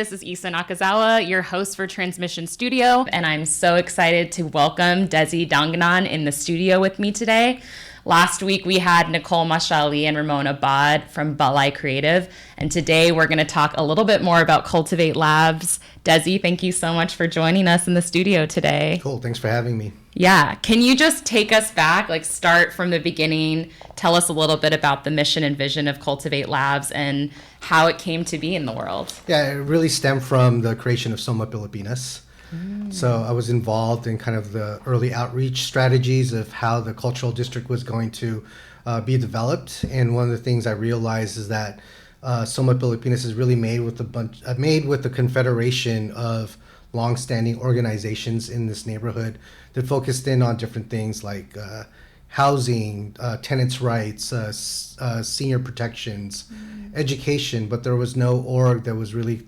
This is Isa Nakazawa, your host for Transmission Studio, and I'm so excited to welcome Desi Danganan in the studio with me today. Last week, we had Nicole Mashali and Ramona Bod from Balai Creative, and today we're going to talk a little bit more about Kultivate Labs. Desi, thank you so much for joining us in the studio today. Cool. Thanks for having me. Yeah. Can you just take us back, start from the beginning, tell us a little bit about the mission and vision of Kultivate Labs and how it came to be in the world? Yeah, it really stemmed from the creation of Soma Pilipinas. So I was involved in kind of the early outreach strategies of how the cultural district was going to be developed. And one of the things I realized is that Soma Pilipinas is really made with the confederation of longstanding organizations in this neighborhood that focused in on different things like housing, tenants' rights, senior protections, education, but there was no org that was really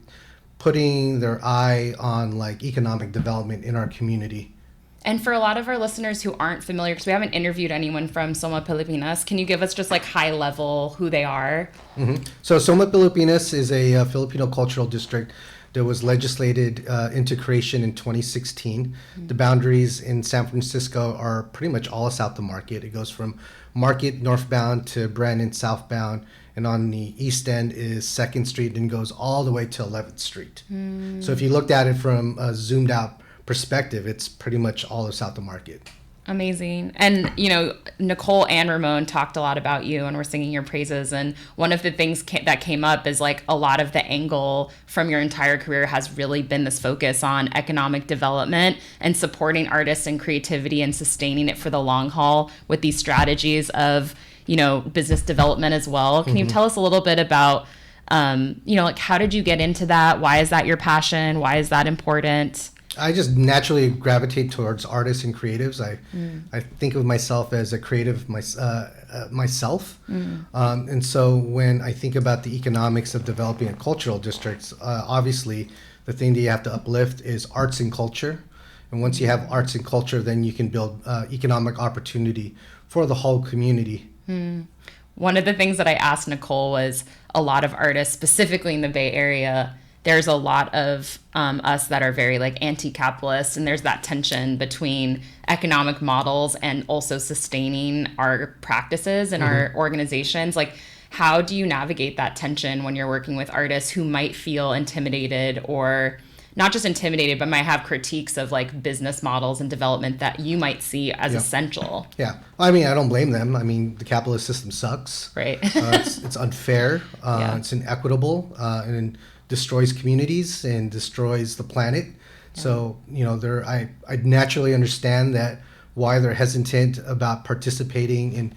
putting their eye on economic development in our community. And for a lot of our listeners who aren't familiar, because we haven't interviewed anyone from Soma Pilipinas, can you give us just high level who they are? Mm-hmm. So Soma Pilipinas is a Filipino cultural district that was legislated into creation in 2016. Mm-hmm. The boundaries in San Francisco are pretty much all south of Market. It goes from Market northbound to Brandon southbound, and on the east end is 2nd Street and goes all the way to 11th Street. So if you looked at it from a zoomed out perspective, it's pretty much all of south of Market. Amazing. And, Nicole and Ramon talked a lot about you and were singing your praises. And one of the things that came up is a lot of the angle from your entire career has really been this focus on economic development and supporting artists and creativity and sustaining it for the long haul with these strategies of, business development as well. Can you tell us a little bit about, how did you get into that? Why is that your passion? Why is that important? I just naturally gravitate towards artists and creatives. I think of myself as a creative myself. And so when I think about the economics of developing a cultural district, obviously the thing that you have to uplift is arts and culture. And once you have arts and culture, then you can build economic opportunity for the whole community. One of the things that I asked Nicole was a lot of artists, specifically in the Bay Area, there's a lot of us that are very anti-capitalist, and there's that tension between economic models and also sustaining our practices and our organizations. How do you navigate that tension when you're working with artists who might feel intimidated, or not just intimidated, but might have critiques of business models and development that you might see as essential? Yeah. I don't blame them. The capitalist system sucks. Right. It's unfair. It's inequitable, and destroys communities and destroys the planet. Yeah. So, I naturally understand that why they're hesitant about participating in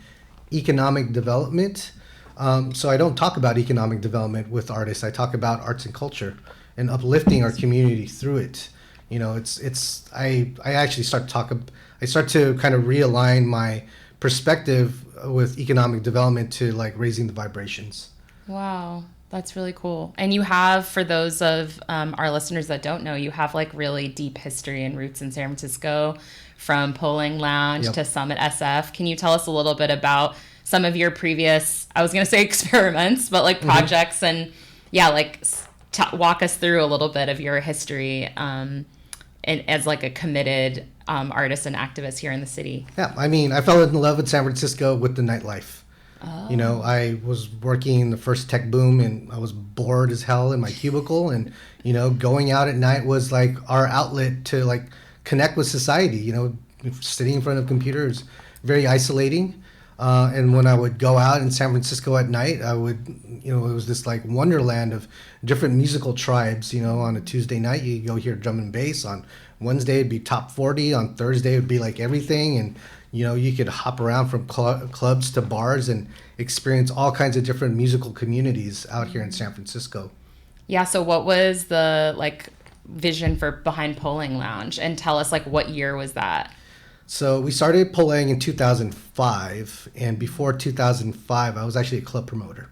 economic development. So I don't talk about economic development with artists. I talk about arts and culture and uplifting our community through it. I actually start to kind of realign my perspective with economic development to raising the vibrations. Wow. That's really cool. And you have, for those of our listeners that don't know, you have really deep history and roots in San Francisco, from Polling Lounge to Summit SF. Can you tell us a little bit about some of your previous, I was going to say experiments, but projects and walk us through a little bit of your history as a committed artist and activist here in the city? Yeah, I fell in love with San Francisco with the nightlife. Oh. I was working in the first tech boom, and I was bored as hell in my cubicle, and going out at night was our outlet to connect with society. Sitting in front of computers, very isolating. And when I would go out in San Francisco at night, I would, it was this wonderland of different musical tribes. On a Tuesday night, you go hear drum and bass. On Wednesday, it'd be top 40. On Thursday, it'd be everything. And, you could hop around from clubs to bars and experience all kinds of different musical communities out here in San Francisco. Yeah. So what was the vision for behind Polling Lounge? And tell us what year was that? So we started Polling in 2005, and before 2005, I was actually a club promoter.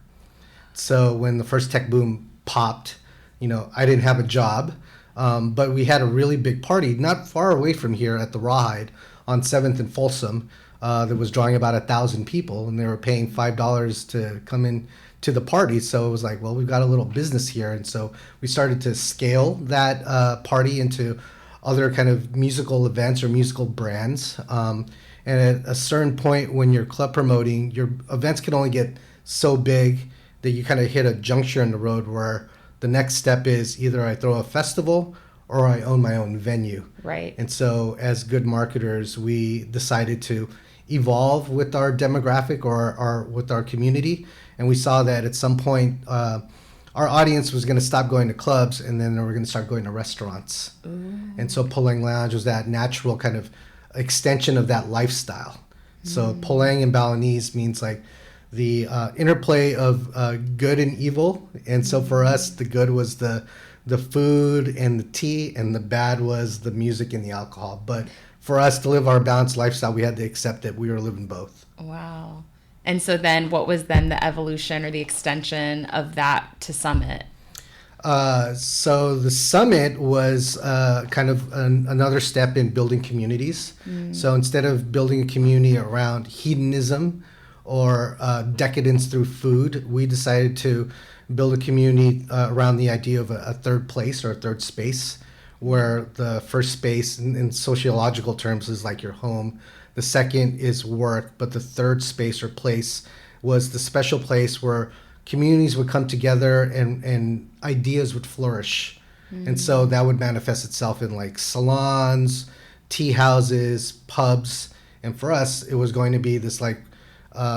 So when the first tech boom popped, I didn't have a job, but we had a really big party not far away from here at the Rawhide on 7th and Folsom that was drawing about 1,000 people, and they were paying $5 to come in to the party. So it was like, well, we've got a little business here. And so we started to scale that party into other kind of musical events or musical brands. And at a certain point when you're club promoting, your events can only get so big that you kind of hit a juncture in the road where the next step is either I throw a festival or I own my own venue. Right. And so as good marketers, we decided to evolve with our demographic or with our community. And we saw that at some point, our audience was going to stop going to clubs, and then they were going to start going to restaurants. Ooh. And so Pulang Lounge was that natural kind of extension of that lifestyle. So Pulang in Balinese means like the interplay of good and evil. And so for us, the good was the food and the tea, and the bad was the music and the alcohol. But for us to live our balanced lifestyle, we had to accept that we were living both. Wow. And so then what was then the evolution or the extension of that to Summit? So the Summit was kind of another step in building communities. So instead of building a community around hedonism or decadence through food, we decided to build a community around the idea of a third place or a third space, where the first space in sociological terms is like your home. The second is work, but the third space or place was the special place where communities would come together and ideas would flourish. And so that would manifest itself in like salons, tea houses, pubs. And for us, it was going to be this like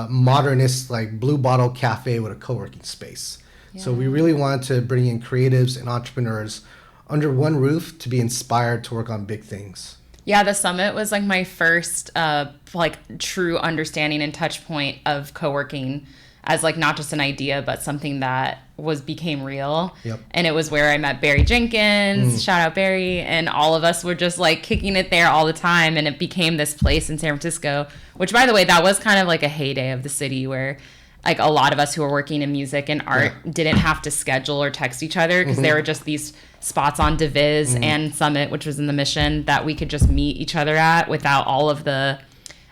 modernist, like blue bottle cafe with a co-working space. Yeah. So we really wanted to bring in creatives and entrepreneurs under one roof to be inspired to work on big things. Yeah, the Summit was like my first like true understanding and touch point of co-working as like not just an idea, but something that became real. Yep. And it was where I met Barry Jenkins, shout out Barry, and all of us were just like kicking it there all the time. And it became this place in San Francisco, which by the way, that was kind of like a heyday of the city where like a lot of us who were working in music and art didn't have to schedule or text each other because there were just these spots on Diviz and Summit, which was in the Mission, that we could just meet each other at without all of the...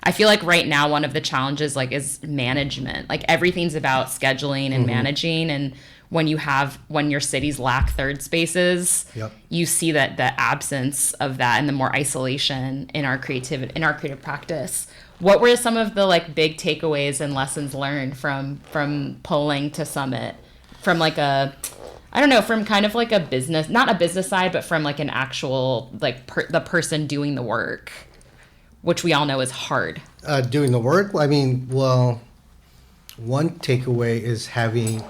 I feel like right now one of the challenges like is management. Like everything's about scheduling and managing, and when your cities lack third spaces, you see that the absence of that and the more isolation in our creative practice. What were some of the like big takeaways and lessons learned from Pulang to Summit, from like from kind of like a business, not a business side, but from like an actual like the person doing the work, which we all know is hard. Doing the work? I mean, well, one takeaway is having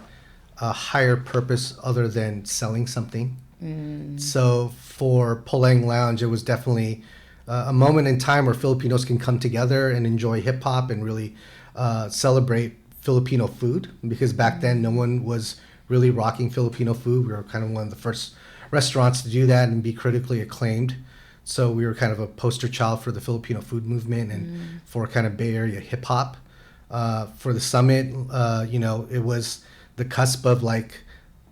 a higher purpose other than selling something. So for Pulang Lounge, it was definitely a moment in time where Filipinos can come together and enjoy hip hop and really celebrate Filipino food, because back then no one was really rocking Filipino food. We were kind of one of the first restaurants to do that and be critically acclaimed. So we were kind of a poster child for the Filipino food movement and for kind of Bay Area hip hop. For the Summit, it was the cusp of like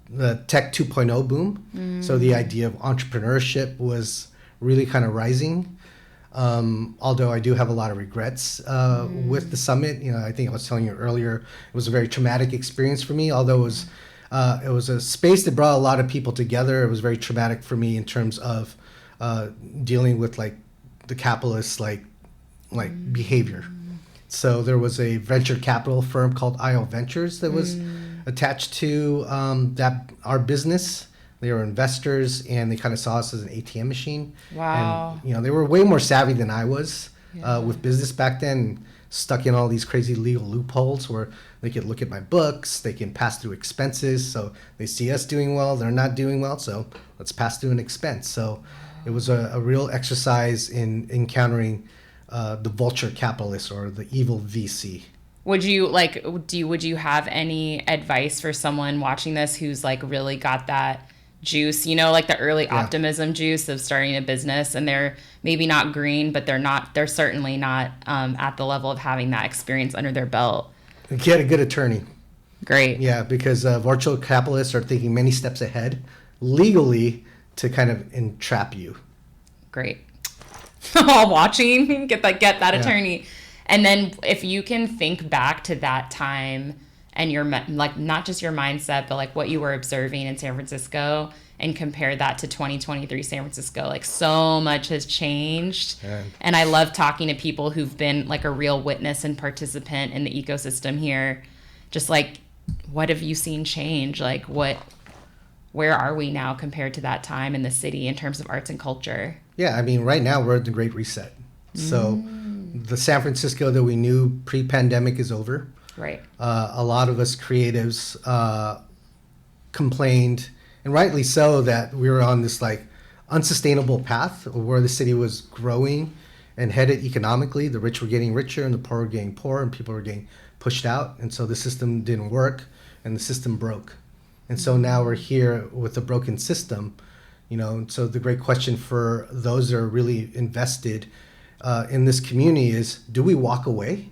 the Tech 2.0 boom. So the idea of entrepreneurship was really kind of rising. Although I do have a lot of regrets with the Summit. I think I was telling you earlier, it was a very traumatic experience for me. Although it was a space that brought a lot of people together, it was very traumatic for me in terms of dealing with like the capitalist like behavior. So there was a venture capital firm called IO Ventures that was attached to our business. They were investors, and they kind of saw us as an ATM machine. Wow. And they were way more savvy than I was with business back then, stuck in all these crazy legal loopholes where they could look at my books, they can pass through expenses. So they see us doing well, they're not doing well, so let's pass through an expense. So it was a real exercise in encountering the vulture capitalist or the evil VC. Would you have any advice for someone watching this who's like really got that juice, like the early optimism juice of starting a business, and they're maybe not green, but they're certainly not at the level of having that experience under their belt? Get a good attorney. Great. Yeah, because vulture capitalists are thinking many steps ahead legally to kind of entrap you. Great. All watching, get that attorney. And then if you can think back to that time and your like not just your mindset, but like what you were observing in San Francisco, and compare that to 2023 San Francisco. Like so much has changed. Yeah. And I love talking to people who've been like a real witness and participant in the ecosystem here. Just like, what have you seen change? Like where are we now compared to that time in the city in terms of arts and culture? Yeah, I mean, right now we're at the Great Reset. So the San Francisco that we knew pre-pandemic is over. Right. A lot of us creatives complained, and rightly so, that we were on this like unsustainable path where the city was growing and headed economically. The rich were getting richer and the poor were getting poorer, and people were getting pushed out. And so the system didn't work and the system broke. And so now we're here with a broken system, you know. So the great question for those that are really invested in this community is, do we walk away,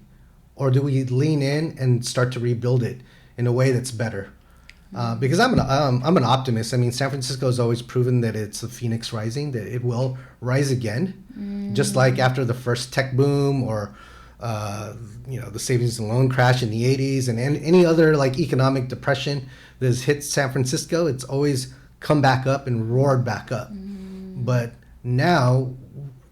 or do we lean in and start to rebuild it in a way that's better? Because I'm an optimist. I mean, San Francisco has always proven that it's a phoenix rising, that it will rise again, just like after the first tech boom, or the savings and loan crash in the 80s, and any other like economic depression that has hit San Francisco. It's always come back up and roared back up. But now,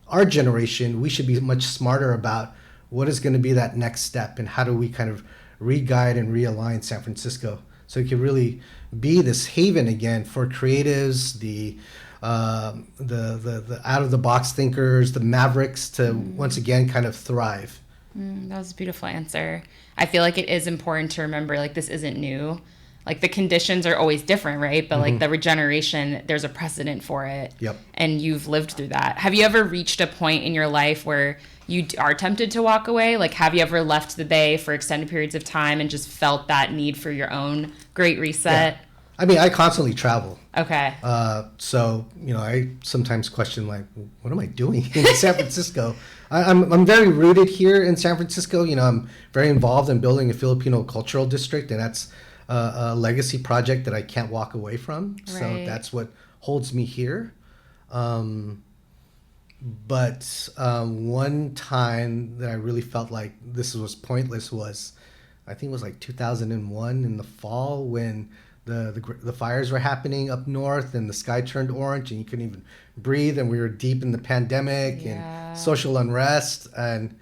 our generation, we should be much smarter about what is going to be that next step, and how do we kind of re-guide and realign San Francisco so it can really be this haven again for creatives, the out of the box thinkers, the mavericks, to once again kind of thrive. That was a beautiful answer. I feel like it is important to remember, like, this isn't new. Like, the conditions are always different, right? But like the regeneration, there's a precedent for it. Yep. And you've lived through that. Have you ever reached a point in your life where you are tempted to walk away? Like, have you ever left the Bay for extended periods of time and just felt that need for your own great reset? Yeah. I mean, I constantly travel. Okay. So, I sometimes question, like, what am I doing in San Francisco? I'm very rooted here in San Francisco. I'm very involved in building a Filipino cultural district, and that's a legacy project that I can't walk away from. Right. So that's what holds me here. But one time that I really felt like this was pointless was, I think it was like 2001 in the fall, when the fires were happening up north and the sky turned orange and you couldn't even breathe, and we were deep in the pandemic and social unrest, and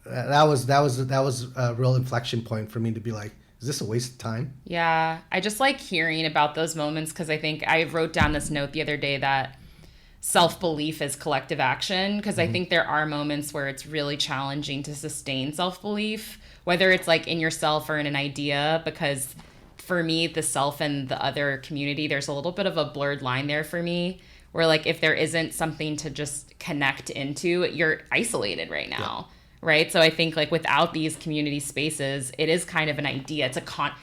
that was a real inflection point for me to be like, is this a waste of time? Yeah, I just like hearing about those moments, because I think I wrote down this note the other day that self-belief is collective action, because I think there are moments where it's really challenging to sustain self-belief, whether it's like in yourself or in an idea, because for me, the self and the other community, there's a little bit of a blurred line there for me, where like if there isn't something to just connect into, you're isolated right now. Yeah. Right. So I think like without these community spaces, it is kind of an idea. It's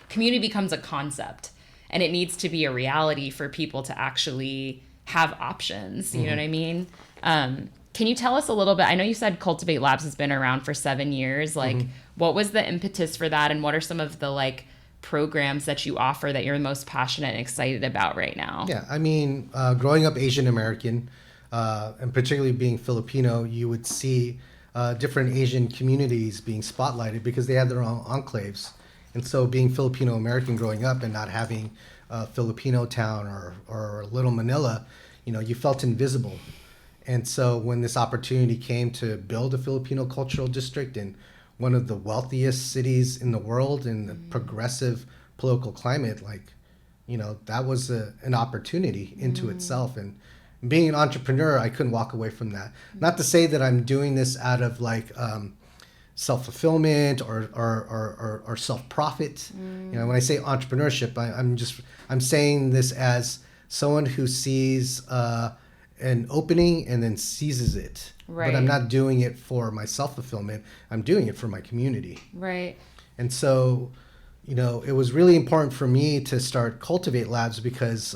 community becomes a concept, and it needs to be a reality for people to actually have options. You know what I mean? Can you tell us a little bit? I know you said Cultivate Labs has been around for 7 years. Like, what was the impetus for that? And what are some of the like programs that you offer that you're most passionate and excited about right now? Yeah. I mean, growing up Asian American, and particularly being Filipino, you would see different Asian communities being spotlighted because they had their own enclaves. And so being Filipino American growing up and not having a Filipino town or Little Manila, you felt invisible. And so when this opportunity came to build a Filipino cultural district in one of the wealthiest cities in the world, in the progressive political climate, like, that was an opportunity into itself. And being an entrepreneur, I couldn't walk away from that. Not to say that I'm doing this out of like self-fulfillment or self-profit. When I say entrepreneurship, I'm saying this as someone who sees an opening and then seizes it. Right. But I'm not doing it for my self-fulfillment. I'm doing it for my community. Right. And so, it was really important for me to start Cultivate Labs because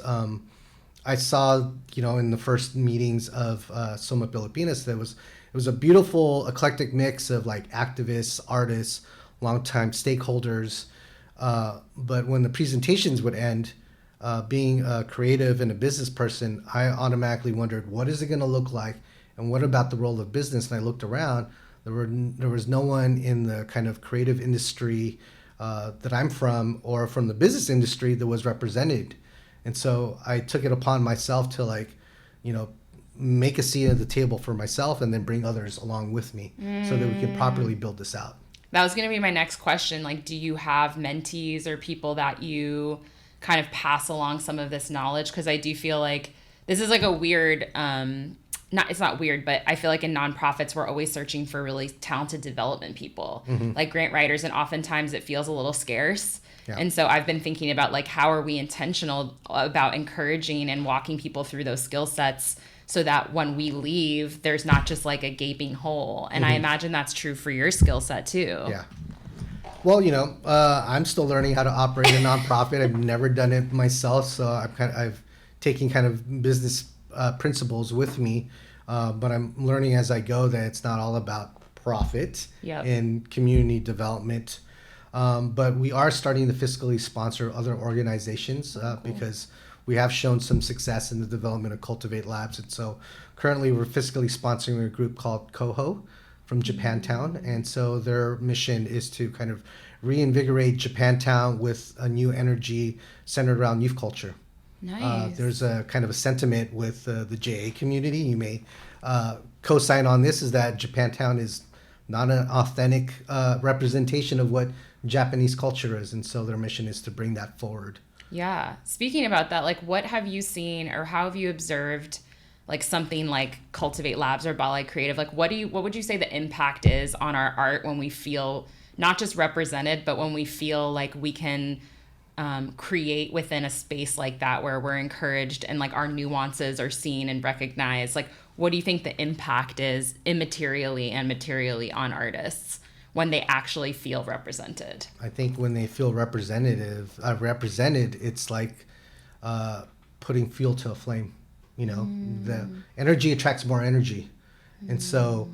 I saw, in the first meetings of Soma Pilipinas, that it was a beautiful, eclectic mix of like activists, artists, longtime stakeholders. But when the presentations would end, being a creative and a business person, I automatically wondered, what is it going to look like? And what about the role of business? And I looked around, there was no one in the kind of creative industry that I'm from or from the business industry that was represented. And so I took it upon myself to like, you know, make a seat at the table for myself and then bring others along with me so that we can properly build this out. That was going to be my next question. Like, do you have mentees or people that you kind of pass along some of this knowledge? Because I do feel like this is like a weird, it's not weird, but I feel like in nonprofits, we're always searching for really talented development people, like grant writers. And oftentimes it feels a little scarce. Yeah. And so I've been thinking about like, how are we intentional about encouraging and walking people through those skill sets so that when we leave, there's not just like a gaping hole. And I imagine that's true for your skill set too. Yeah. Well, you know, I'm still learning how to operate a nonprofit. I've never done it myself, so I've taken kind of business principles with me, but I'm learning as I go that it's not all about profit and community development. But we are starting to fiscally sponsor other organizations because we have shown some success in the development of Kultivate Labs. And so currently we're fiscally sponsoring a group called Koho from Japantown. And so their mission is to kind of reinvigorate Japantown with a new energy centered around youth culture. Nice. There's a kind of a sentiment with the JA community. You may co-sign on this, is that Japantown is not an authentic representation of what Japanese culture is. And so their mission is to bring that forward. Yeah. Speaking about that, like what have you seen or how have you observed like something like Kultivate Labs or Ballet Creative? Like what would you say the impact is on our art when we feel not just represented, but when we feel like we can create within a space like that where we're encouraged and like our nuances are seen and recognized? Like what do you think the impact is immaterially and materially on artists when they actually feel represented? I think when they feel represented, it's like putting fuel to a flame. You know, the energy attracts more energy. And so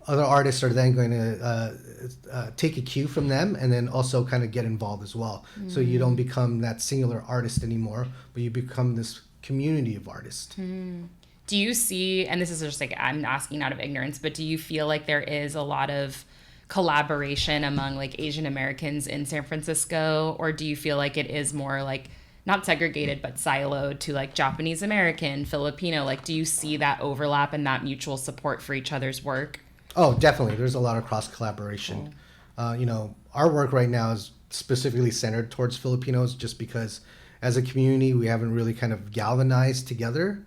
other artists are then going to take a cue from them and then also kind of get involved as well. So you don't become that singular artist anymore, but you become this community of artists. Do you see, and this is just like I'm asking out of ignorance, but do you feel like there is a lot of collaboration among like Asian Americans in San Francisco, or do you feel like it is more like not segregated but siloed to like Japanese American, Filipino? Like do you see that overlap and that mutual support for each other's work? Oh, definitely. There's a lot of cross collaboration. You know, our work right now is specifically centered towards Filipinos just because as a community we haven't really kind of galvanized together.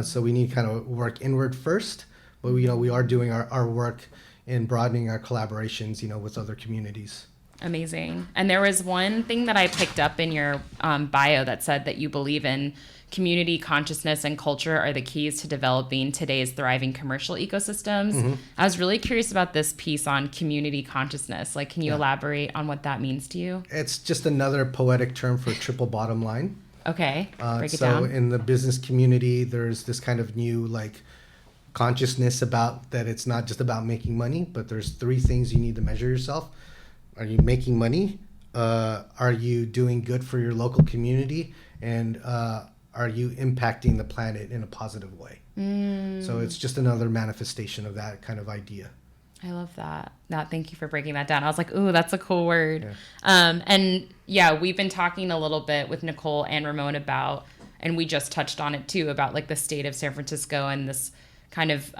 So we need kind of work inward first, but you know, we are doing our work in broadening our collaborations, you know, with other communities. Amazing. And there was one thing that I picked up in your bio that said that you believe in community consciousness and culture are the keys to developing today's thriving commercial ecosystems. I was really curious about this piece on community consciousness. Like, can you elaborate on what that means to you? It's just another poetic term for triple bottom line. Okay, break it so down. In the business community, there's this kind of new like consciousness about that it's not just about making money, but there's three things you need to measure yourself. Are you making money? Are you doing good for your local community? And are you impacting the planet in a positive way? So it's just another manifestation of that kind of idea. I love that. Thank you for breaking that down. I was like, ooh, that's a cool word. Yeah. And yeah, we've been talking a little bit with Nicole and Ramon about, and we just touched on it too, about like the state of San Francisco and this kind of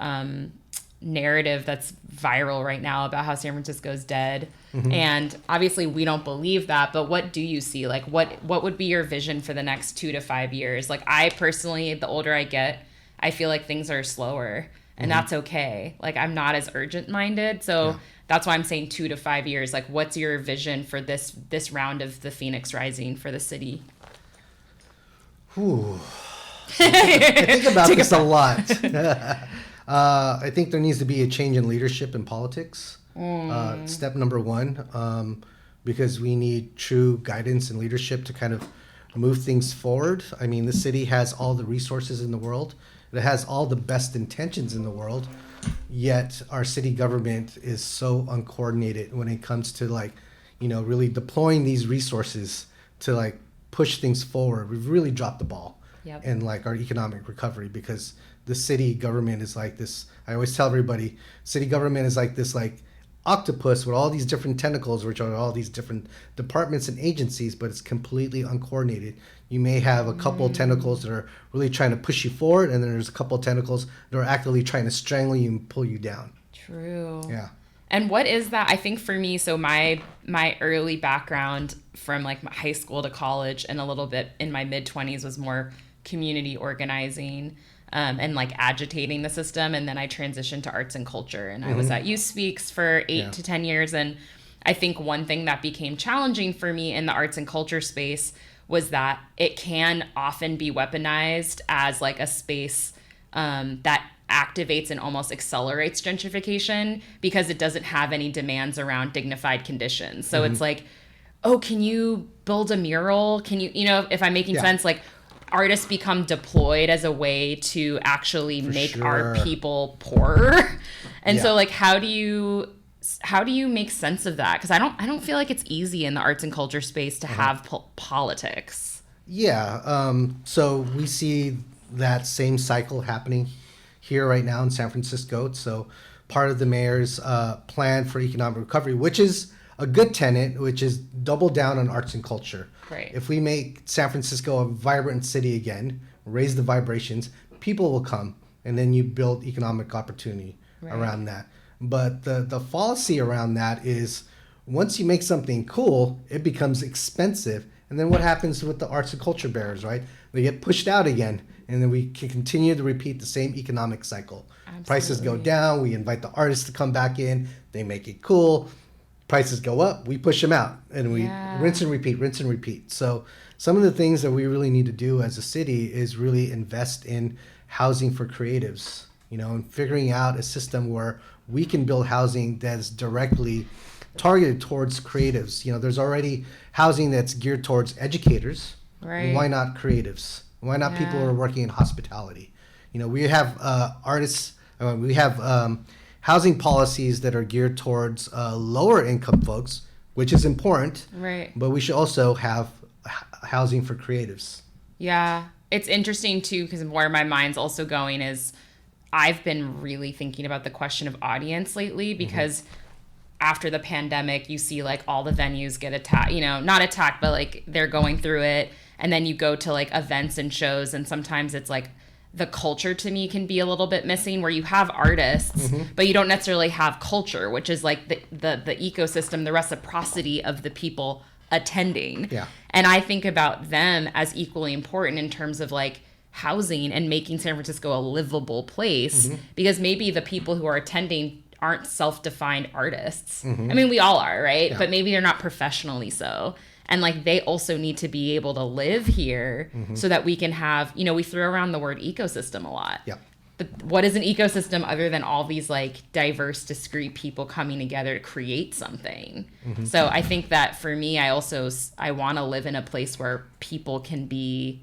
narrative that's viral right now about how San Francisco is dead. And obviously we don't believe that, but what do you see? Like what would be your vision for the next 2 to 5 years? Like I personally, the older I get, I feel like things are slower and that's okay. Like I'm not as urgent minded. So that's why I'm saying 2 to 5 years. Like what's your vision for this round of the Phoenix Rising for the city? Ooh. I think about this a lot. I think there needs to be a change in leadership in politics. Step number one, because we need true guidance and leadership to kind of move things forward. I mean, the city has all the resources in the world. It has all the best intentions in the world. Yet our city government is so uncoordinated when it comes to like, you know, really deploying these resources to like push things forward. We've really dropped the ball in like our economic recovery because the city government is like this. I always tell everybody, city government is like this like octopus with all these different tentacles, which are all these different departments and agencies, but it's completely uncoordinated. You may have a couple tentacles that are really trying to push you forward, and then there's a couple tentacles that are actively trying to strangle you and pull you down. True. Yeah. And what is that? I think for me, so my early background from like my high school to college and a little bit in my mid-20s was more community organizing and like agitating the system. And then I transitioned to arts and culture, and I was at Youth Speaks for 8 to 10 years. And I think one thing that became challenging for me in the arts and culture space was that it can often be weaponized as like a space that activates and almost accelerates gentrification because it doesn't have any demands around dignified conditions. So it's like, oh, can you build a mural? Can you, if I'm making sense, like artists become deployed as a way to actually make our people poorer. And so like, how do you make sense of that? Because I don't feel like it's easy in the arts and culture space to have politics. Yeah. So we see that same cycle happening here right now in San Francisco. So part of the mayor's plan for economic recovery, which is a good tenet, which is double down on arts and culture. Right. If we make San Francisco a vibrant city again, raise the vibrations, people will come, and then you build economic opportunity around that. But the fallacy around that is once you make something cool, it becomes expensive. And then what happens with the arts and culture bearers, right? They get pushed out again. And then we can continue to repeat the same economic cycle. Absolutely. Prices go down. We invite the artists to come back in. They make it cool. Prices go up. We push them out. And we rinse and repeat. So some of the things that we really need to do as a city is really invest in housing for creatives, and figuring out a system where we can build housing that's directly targeted towards creatives. There's already housing that's geared towards educators. Right. Why not creatives? Why not people who are working in hospitality? We have artists. We have housing policies that are geared towards lower income folks, which is important. Right. But we should also have housing for creatives. Yeah. It's interesting too, because where my mind's also going is I've been really thinking about the question of audience lately, because after the pandemic, you see like all the venues get attacked, not attacked, but like they're going through it. And then you go to like events and shows, and sometimes it's like the culture to me can be a little bit missing, where you have artists, but you don't necessarily have culture, which is like the ecosystem, the reciprocity of the people attending. Yeah. And I think about them as equally important in terms of like housing and making San Francisco a livable place, because maybe the people who are attending aren't self-defined artists. I mean, we all are, right? Yeah. But maybe they're not professionally so. And like they also need to be able to live here so that we can have, we throw around the word ecosystem a lot. Yeah. But what is an ecosystem other than all these like diverse, discrete people coming together to create something? So I think that for me, I want to live in a place where people can be,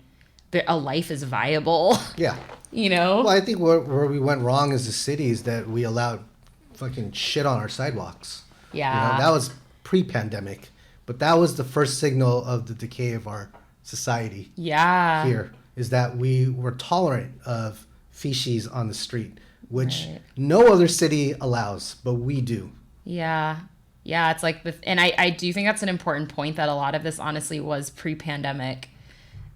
a life is viable. Yeah. Well, I think where we went wrong as a city is that we allowed fucking shit on our sidewalks. Yeah. That was pre-pandemic. But that was the first signal of the decay of our society. Yeah. Here is that we were tolerant of feces on the street, which no other city allows, but we do. Yeah. Yeah. It's like, and I do think that's an important point, that a lot of this honestly was pre-pandemic.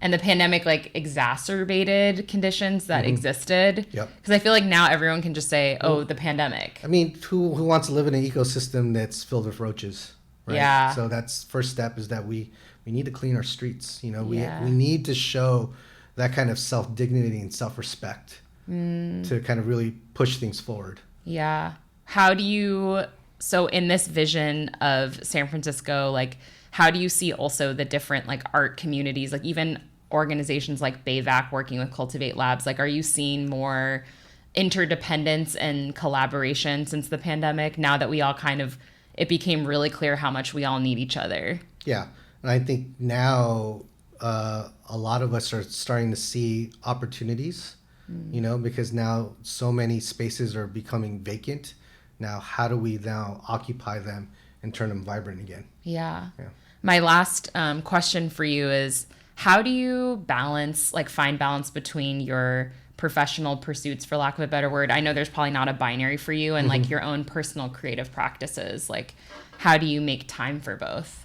And the pandemic like exacerbated conditions that existed. Yep. Because I feel like now everyone can just say, oh, the pandemic. I mean, who wants to live in an ecosystem that's filled with roaches? Right? Yeah. So that's first step, is that we need to clean our streets. We need to show that kind of self-dignity and self-respect to kind of really push things forward. Yeah. So in this vision of San Francisco, like how do you see also the different like art communities, like even organizations like BayVac working with Kultivate Labs, like are you seeing more interdependence and collaboration since the pandemic, now that we all it became really clear how much we all need each other? Yeah. And I think now a lot of us are starting to see opportunities, because now so many spaces are becoming vacant. Now, how do we now occupy them and turn them vibrant again? Yeah. My last question for you is, how do you find balance between your professional pursuits, for lack of a better word. I know there's probably not a binary for you, and like your own personal creative practices. Like, how do you make time for both?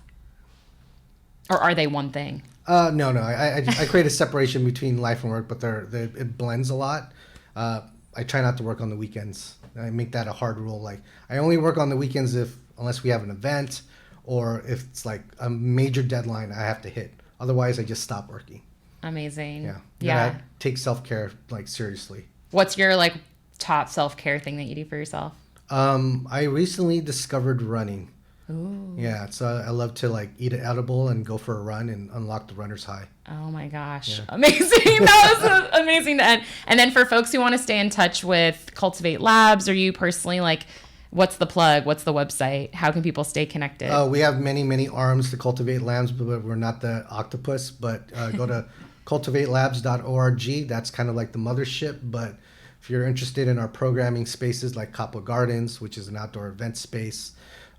Or are they one thing? No. I create a separation between life and work, but it blends a lot. I try not to work on the weekends. I make that a hard rule. Like, I only work on the weekends unless we have an event or if it's like a major deadline I have to hit. Otherwise, I just stop working. Amazing. Yeah. I take self-care like seriously. What's your like top self-care thing that you do for yourself? I recently discovered running. Ooh. Yeah, so I love to like eat an edible and go for a run and unlock the runner's high. Oh my gosh. Yeah. Amazing. That was amazing to end. And then for folks who want to stay in touch with Cultivate Labs or you personally, like, what's the plug? What's the website? How can people stay connected? We have many arms to Cultivate Labs, but we're not the octopus. But go to cultivatelabs.org. That's kind of like the mothership. But if you're interested in our programming spaces like Kapwa Gardens, which is an outdoor event space,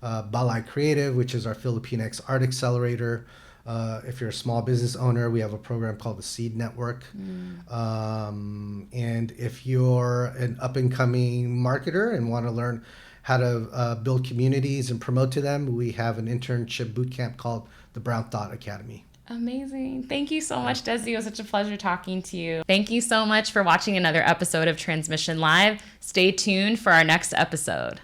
Balai Creative, which is our Filipinx art accelerator. If you're a small business owner, we have a program called the Seed Network. And if you're an up-and-coming marketer and want to learn how to build communities and promote to them, we have an internship bootcamp called the Brown Thought Academy. Amazing. Thank you so much, Desi. It was such a pleasure talking to you. Thank you so much for watching another episode of Transmission Live. Stay tuned for our next episode.